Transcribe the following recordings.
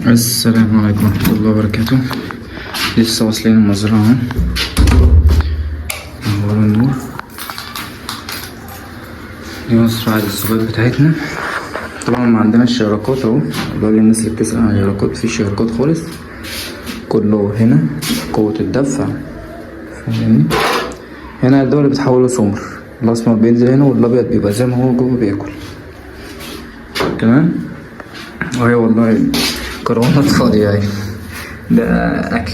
السلام عليكم ورحمة الله وبركاته. لسه واصلين المزرعة اهو النور. دي مزرعة الزباد بتاعتنا. طبعا ما عندناش شراكات اهو، بقول للناس اللي بتسأل عن شراكات، مفيش شراكات خالص، كله هنا قوة الدفع، فاهمني؟ هنا الدولة بتحوله سمر، الأسمر بينزل هنا والأبيض بيبقى زي ما هو جوه بياكل. تمام؟ وهي والله كرونات فاضية يعني، ده أكل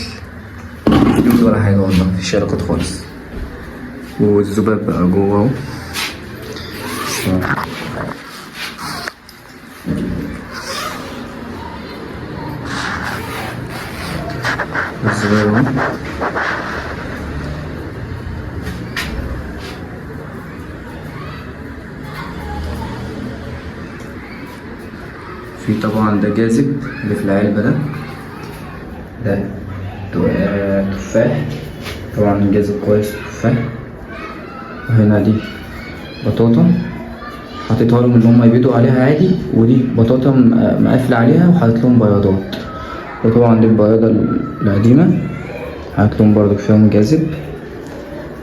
مفيش ولا حاجة والله، مفيش شراكات خالص. والذباب بقى جوه اهو. الذباب اهو. في طبعا ده جاذب اللي في العلبة ده تفاح، طبعا جاذب كويس تفاح. وهنا دي بطاطا حطيتها لهم اللي هم يبيضوا عليها عادي، ودي بطاطا مقفلة عليها وحاطط لهم بياضات. وطبعا دي البياضة القديمة حاطط لهم برضه فيهم جاذب.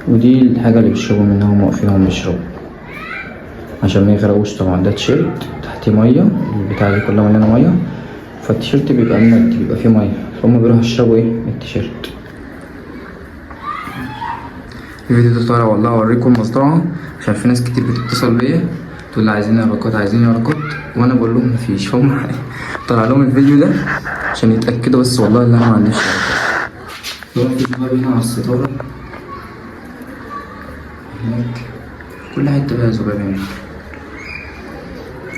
ودي الحاجة اللي بيشربوا منها، هم واقفين بيشربوا عشان ما يغرقوش. طبعا ده تيشيرت تحتيه مية، البتاعة دي كلها مليانة مية، فالتيشيرت بيبقى مندي، بيبقى فيه مية، فهم بيروحوا يشربوا من التيشيرت. الفيديو ده طالع والله اوريكم المزرعة عشان في ناس كتير بتتصل بيا تقول لي عايزين يرقات عايزين يرقات، وانا بقول لهم مفيش. فهم طلع لهم الفيديو ده عشان يتأكدوا بس والله ان انا ما عنديش يرقات. في ذباب هنا على الستارة هناك، كل حتة فيها ذباب هناك.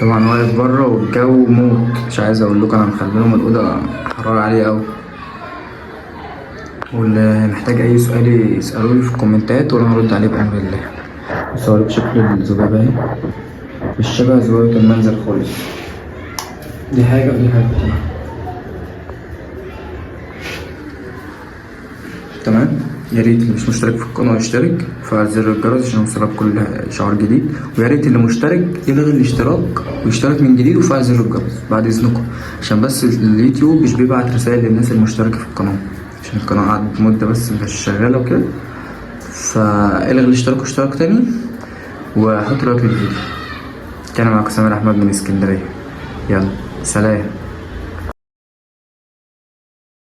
طبعا واقف بره والجو موت، مش عايز اقول لكم، انا مخليهم الأوضة حرارة عالية اوي. واللي محتاج اي سؤال يسألولي في الكومنتات وانا هرد عليه بأمر الله. بس اوريك شكل الذبابة اهي، مش شبه ذبابة المنزل خالص، دي حاجة ودي حاجة تانية. تمام؟ يا ريت اللي مش مشترك في القناة يشترك ويفعل زر الجرس عشان يوصلك كل شعار جديد، ويا ريت اللي مشترك يلغي الاشتراك ويشترك من جديد ويفعل زر الجرس بعد اذنكم، عشان بس اليوتيوب مش بيبعت رسائل للناس المشتركة في القناة، عشان القناة قعدت مدة بس مش شغالة وكده. فالغي الاشتراك واشترك تاني وحط لايك للفيديو. كان معاكم سامر احمد من اسكندرية، يلا سلام.